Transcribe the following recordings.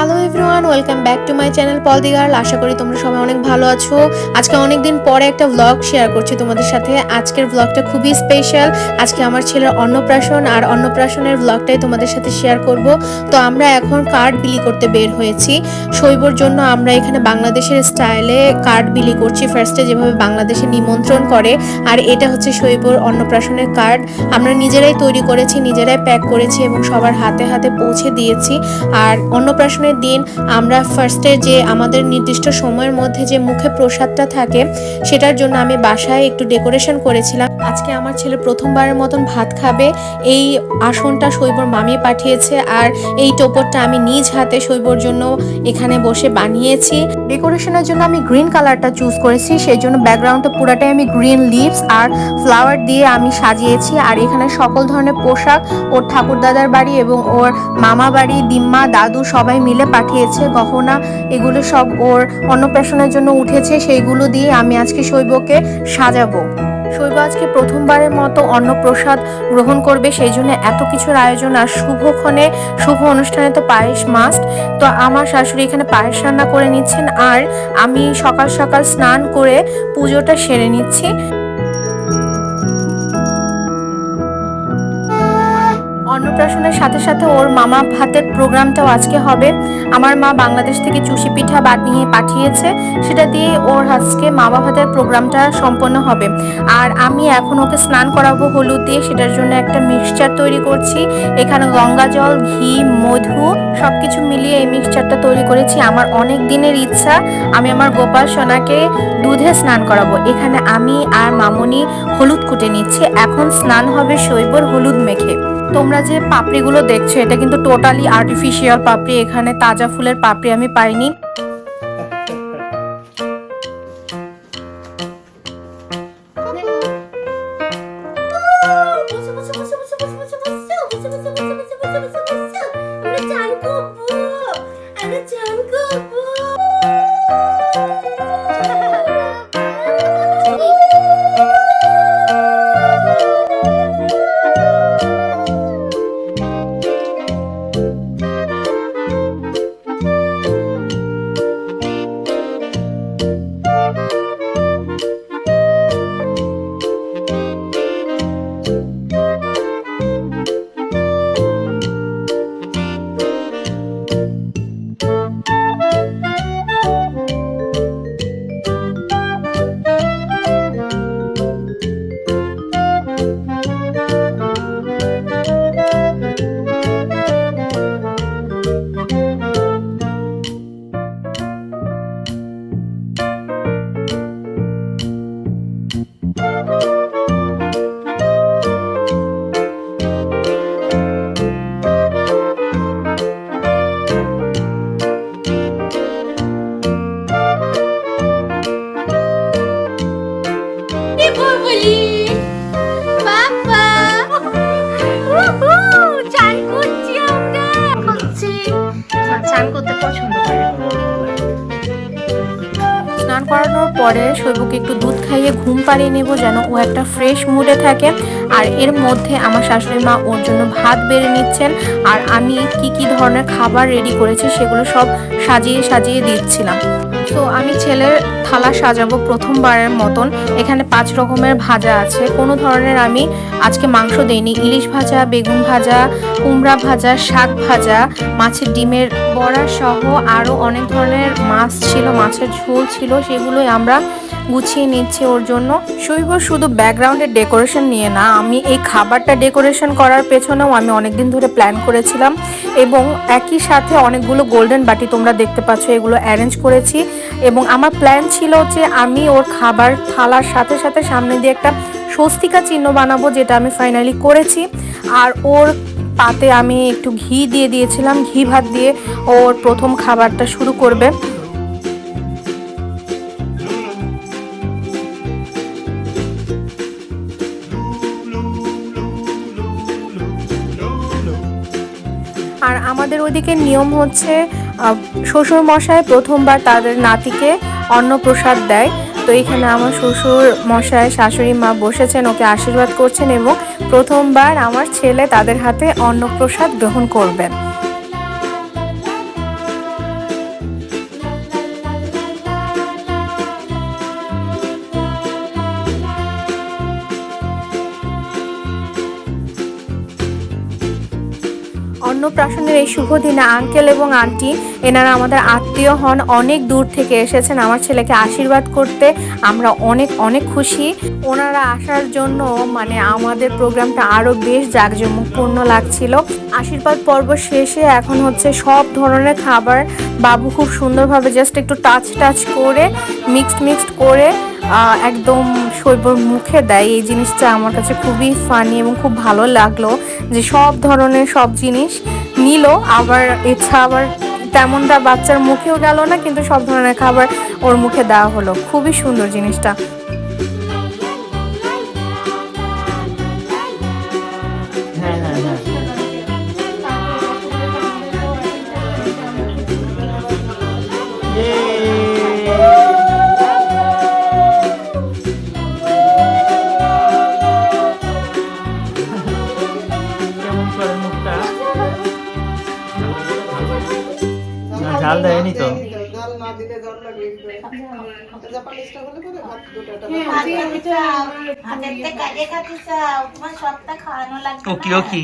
Hello everyone, welcome back to my channel Poldi girl. আশা করি তোমরা সবাই অনেক ভালো আছো। আজকে অনেক দিন পরে একটা ব্লগ শেয়ার করছি তোমাদের সাথে। আজকের ব্লগটা খুবই স্পেশাল। আজকে আমার ছেলের অন্নপ্রাশন, আর অন্নপ্রাশনের ব্লগটাই তোমাদের সাথে শেয়ার করব। তো আমরা এখন কার্ড বিলি করতে বের হয়েছি শৈবর জন্য। আমরা এখানে বাংলাদেশের স্টাইলে কার্ড বিলি করছি, ফার্স্টে যেভাবে বাংলাদেশে নিমন্ত্রণ করে। আর এটা হচ্ছে শৈবর অন্নপ্রাশনের কার্ড। আমরা নিজেরাই তৈরি করেছি, নিজেরাই প্যাক করেছি এবং সবার হাতে হাতে পৌঁছে দিয়েছি। আর অন্নপ্রাশনের দিন আমরা ফার্স্টে যে আমাদের নির্দিষ্ট সময়ের মধ্যে যে মুখে প্রসাদটা থাকে, সেটার জন্য আমি বাসায় একটু ডেকোরেশন করেছিলাম। আজকে আমার ছেলে প্রথমবারের মতন ভাত খাবে। এই আসনটা শৈবর মামি পাঠিয়েছে, আর এই টোপরটা আমি নিজ হাতে শৈবর জন্য এখানে বসে বানিয়েছি। ডেকোরেশনের জন্য আমি গ্রিন কালারটা চুজ করেছি, সেই জন্য ব্যাকগ্রাউন্ডটা পুরাটাই আমি গ্রিন লিভস আর ফ্লাওয়ার দিয়ে আমি সাজিয়েছি। আর এখানে সকল ধরনের পোশাক ওর ঠাকুরদাদার বাড়ি এবং ওর মামা বাড়ি, দিম্মা, দাদু সবাই মিলে পাঠিয়েছে। গহনা এগুলো সব ওর অন্নপ্রাশনের জন্য উঠেছে, সেইগুলো দিয়ে আমি আজকে শৈবকে সাজাবো। শৈব আজকে প্রথমবারের মতো অন্নপ্রসাদ গ্রহণ করবে, সেই জন্য এত কিছুর আয়োজন। আর শুভক্ষণে শুভ অনুষ্ঠানে তো পায়েস মাস্ট। তো আমার শাশুড়ি এখানে পায়েস রান্না করে নিচ্ছেন, আর আমি সকাল সকাল স্নান করে পুজোটা সেরে নিচ্ছি। অন্নপ্রাশনের সাথে সাথে ওর মামা ভাতের প্রোগ্রামটাও আজকে হবে। আমার মা বাংলাদেশ থেকে চুষি পিঠা বানিয়ে পাঠিয়েছে, সেটা দিয়ে ওর আজকে মামা ভাতের প্রোগ্রামটা সম্পন্ন হবে। আর আমি এখন ওকে স্নান করাবো হলুদ দিয়ে, সেটার জন্য একটা মিক্সচার তৈরি করছি। এখানে গঙ্গা জল, ঘি, মধু সবকিছু মিলিয়ে এই মিক্সচারটা তৈরি করেছি। আমার অনেক দিনের ইচ্ছা আমি আমার গোপাল সোনাকে দুধে স্নান করাবো। এখানে আমি আর মামনি হলুদ কুটে নিচ্ছি। এখন স্নান হবে শৈবর হলুদ মেখে। তোমরা যে পাপড়িগুলো দেখছো, এটা কিন্তু টোটালি আর্টিফিশিয়াল পাপড়ি। এখানে তাজা ফুলের পাপড়ি আমি পাইনি। স্নান করানোর পরে শৈবকে একটু দুধ খাইয়ে ঘুম পাড়িয়ে নেব, যেন ও একটা ফ্রেশ মুডে থাকে। আর এর মধ্যে আমার শাশুড়ি মা ওর জন্য ভাত বেড়ে নিচ্ছেন, আর আমি কি ধরনের খাবার রেডি করেছি সেগুলো সব সাজিয়ে সাজিয়ে দিচ্ছিলাম। তো আমি ছেলের থালা সাজাবো প্রথমবারের মতন। এখানে 5 রকমের ভাজা আছে। কোনো ধরনের আমি আজকে মাংস দেইনি। ইলিশ ভাজা, বেগুন ভাজা, কুমড়া ভাজা, শাক ভাজা, মাছের ডিমের বড়া সহ আরও অনেক ধরনের মাছ ছিল, মাছের ঝোল ছিল, সেগুলোই আমরা গুছিয়ে নিচ্ছি ওর জন্য। শৈব শুধু ব্যাকগ্রাউন্ডের ডেকোরেশন নিয়ে না, আমি এই খাবারটা ডেকোরেশন করার পেছনেও আমি অনেকদিন ধরে প্ল্যান করেছিলাম, এবং একই সাথে অনেকগুলো গোল্ডেন বাটি তোমরা দেখতে পাচ্ছ, এগুলো অ্যারেঞ্জ করেছি। এবং আমার প্ল্যান ছিল যে আমি ওর খাবার থালার সাথে সাথে সামনে দিয়ে একটা স্বস্তিকা চিহ্ন বানাবো, যেটা আমি ফাইনালি করেছি। আর ওর পাতে আমি একটু ঘি দিয়ে দিয়েছিলাম, ঘি ভাত দিয়ে ওর প্রথম খাবারটা শুরু করবে। আর আমাদের ওইদিকে নিয়ম হচ্ছে শ্বশুর মশাই প্রথমবার তাদের নাতিকে অন্নপ্রসাদ দেয়। তো এখানে আমার শ্বশুর মশাই, শাশুড়ি মা বসেছেন, ওকে আশীর্বাদ করছেন এবং প্রথমবার আমার ছেলে তাদের হাতে অন্নপ্রসাদ গ্রহণ করবেন। অন্নপ্রাশনের এই শুভ দিনে আঙ্কেল এবং আন্টি এনারা আমাদের আত্মীয় হন, অনেক দূর থেকে এসেছেন আমার ছেলেকে আশীর্বাদ করতে। আমরা অনেক অনেক খুশি ওনারা আসার জন্য। মানে আমাদের প্রোগ্রামটা আরও বেশ জাঁকজমকপূর্ণ লাগছিল। আশীর্বাদ পর্ব শেষে এখন হচ্ছে সব ধরনের খাবার বাবু খুব সুন্দরভাবে জাস্ট একটু টাচ করে মিক্সড করে একদম শৈবর মুখে দেয়। এই জিনিসটা আমার কাছে খুবই ফানি এবং খুব ভালো লাগলো যে সব ধরনের সব জিনিস নিল, আবার ইচ্ছা আবার তেমনটা বাচ্চার মুখেও গেল না, কিন্তু সব ধরনের খাবার ওর মুখে দেওয়া হলো। খুবই সুন্দর জিনিসটা। ঝাল দেয়নি তো। ওকি ওকি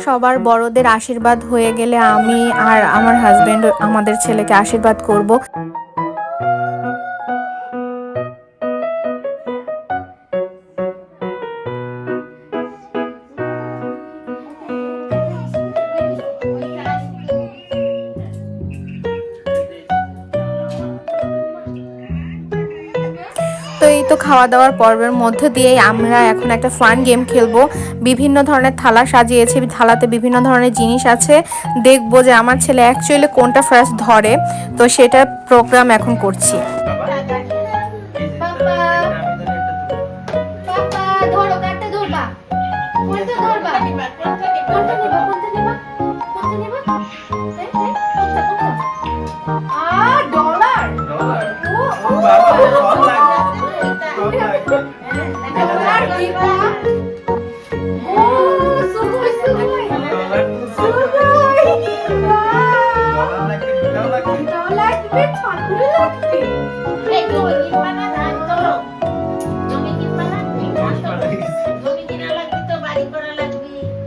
সবার বড়দের আশীর্বাদ হয়ে গেলে আমি আর আমার হাজবেন্ড আমাদের ছেলেকে আশীর্বাদ করব। তো এই তো খাওয়া দাওয়ার পর্বের মধ্য দিয়েই আমরা এখন একটা ফান গেম খেলবো। বিভিন্ন ধরনের থালা সাজিয়েছি, থালাতে বিভিন্ন ধরনের জিনিস আছে। দেখবো যে আমার ছেলে অ্যাকচুয়ালি কোনটা ফার্স্ট ধরে, তো সেটা প্রোগ্রাম এখন করছি।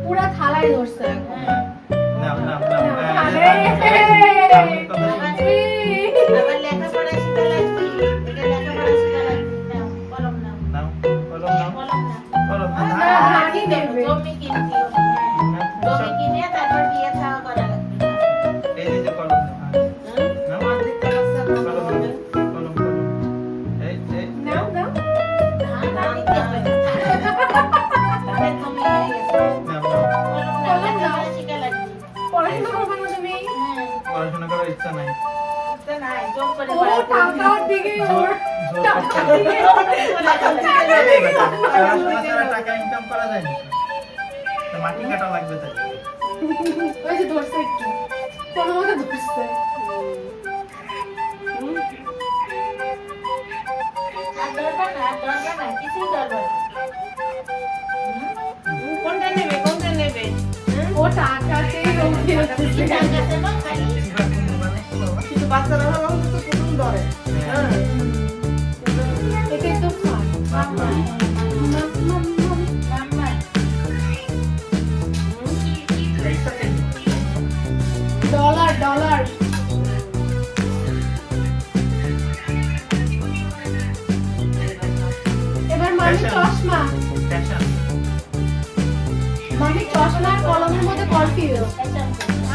পুরা থালায় ধরছে। পড়াশোনা করার ইচ্ছা নাই। টাকা ইনকাম করা যায় না, মাটি কাটা লাগবে তাই। ওই যে ধরছে একটু কোনো মতে ধরছে। কোনটা নেবে ও টাকাতেই কিন্তু বাচ্চারা প্রথম ধরে। এটাই তো ডলার এবার মামি চশমা, মামি চশমা কলমের মধ্যে কনফিউজ।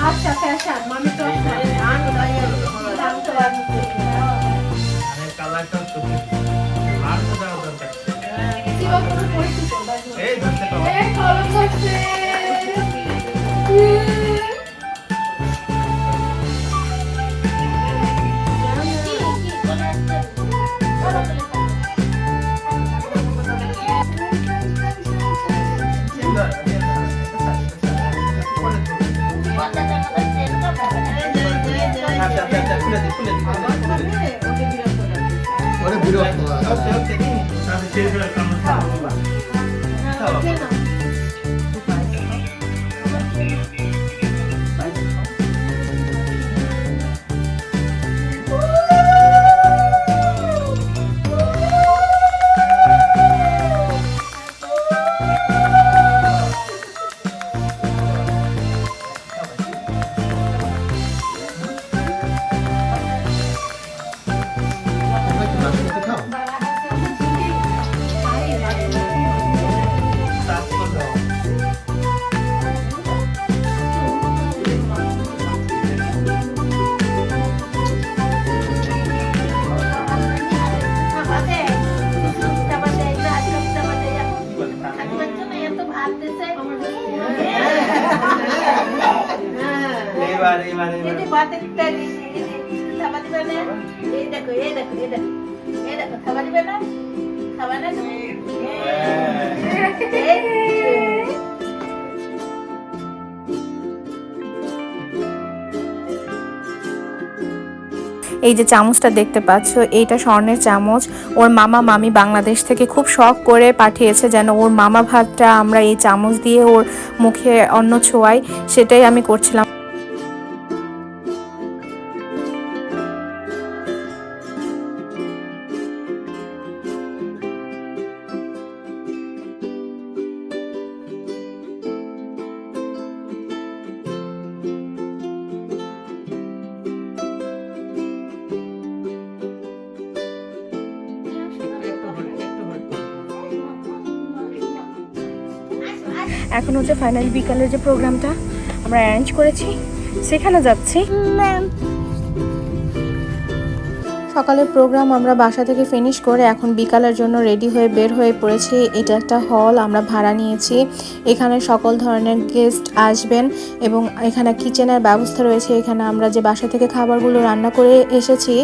আচ্ছা ফ্যাশন মামি চশমা কালারটা তো আর তো দাও দরকার। কিবা কোনো পরিচিত এই ধরতে কলম ধরছে। এইবার এইবার এই এইবার যে ভাতের থালি, এই যে খাবা দিবে না? এই দেখো, এই দেখো, এই দেখো। এই দেখো, খাবা দিবে না? খাবা না তুমি? এই যে। এই যে চামচটা দেখতে পাচ্ছ, এইটা স্বর্ণের চামচ। ওর মামা মামি বাংলাদেশ থেকে খুব শখ করে পাঠিয়েছে যেন ওর মামা ভাতটা আমরা এই চামচ দিয়ে ওর মুখে অন্ন ছোঁয়াই, সেটাই আমি করছিলাম। এখন হচ্ছে ফাইনাল বিকালের যে প্রোগ্রামটা আমরা অ্যারেঞ্জ করেছি সেখানে যাচ্ছি। সকালের প্রোগ্রাম আমরা বাসা থেকে ফিনিশ করে এখন বিকালের জন্য রেডি হয়ে বের হয়ে পড়েছি। এটা একটা হল আমরা ভাড়া নিয়েছি, এখানে সকল ধরনের গেস্ট আসবেন এবং এখানে কিচেনের ব্যবস্থা রয়েছে। এখানে আমরা যে বাসা থেকে খাবারগুলো রান্না করে এসেছি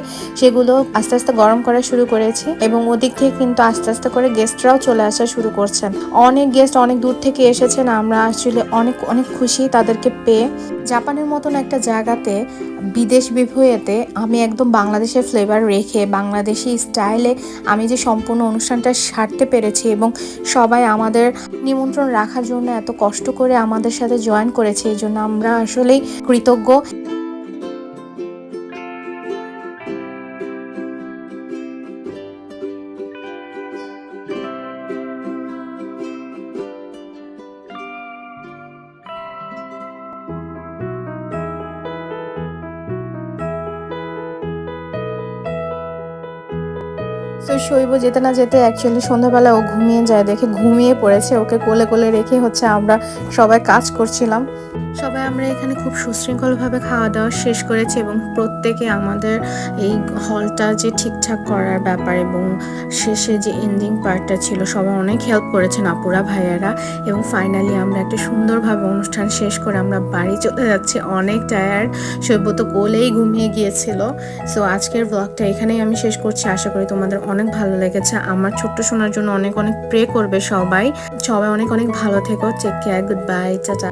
সেগুলো আস্তে আস্তে গরম করা শুরু করেছি এবং ওদিক থেকে কিন্তু আস্তে আস্তে করে গেস্টরাও চলে আসা শুরু করছেন। অনেক গেস্ট অনেক দূর থেকে এসেছেন, আমরা আসলে অনেক অনেক খুশি তাদেরকে পেয়ে। জাপানের মতন একটা জায়গাতে বিদেশ বিভূয়েতে আমি একদম বাংলাদেশের ফ্লেভার রেখে বাংলাদেশি স্টাইলে আমি যে সম্পূর্ণ অনুষ্ঠানটা সারতে পেরেছি এবং সবাই আমাদের নিমন্ত্রণ রাখার জন্য এত কষ্ট করে আমাদের সাথে জয়েন করেছে, এই জন্য আমরা আসলেই কৃতজ্ঞ। তো শৈব যেতে না যেতে অ্যাকচুয়ালি সন্ধ্যাবেলা ও ঘুমিয়ে যায় দেখে ঘুমিয়ে পড়েছে, ওকে কোলে কোলে রেখে হচ্ছে আমরা সবাই কাজ করছিলাম। সবাই আমরা এখানে খুব সুশৃঙ্খলভাবে খাওয়া দাওয়া শেষ করেছি এবং প্রত্যেকে আমাদের এই হলটা যে ঠিকঠাক করার ব্যাপার এবং শেষে যে এন্ডিং পার্টটা ছিল সবাই অনেক হেল্প করেছেন আপুরা ভাইয়ারা এবং ফাইনালি আমরা একটা সুন্দরভাবে অনুষ্ঠান শেষ করে আমরা বাড়ি চলে যাচ্ছি। অনেক টায়ার্ড, শৈব তো কোলেই ঘুমিয়ে গিয়েছিল। সো আজকের ব্লগটা এখানেই আমি শেষ করছি, আশা করি তোমাদের অনেক ভালো লেগেছে। আমার ছোট্ট শোনার জন্য অনেক অনেক প্রে করবে সবাই। সবাই অনেক অনেক ভালো থেকো, take care, good bye, tata.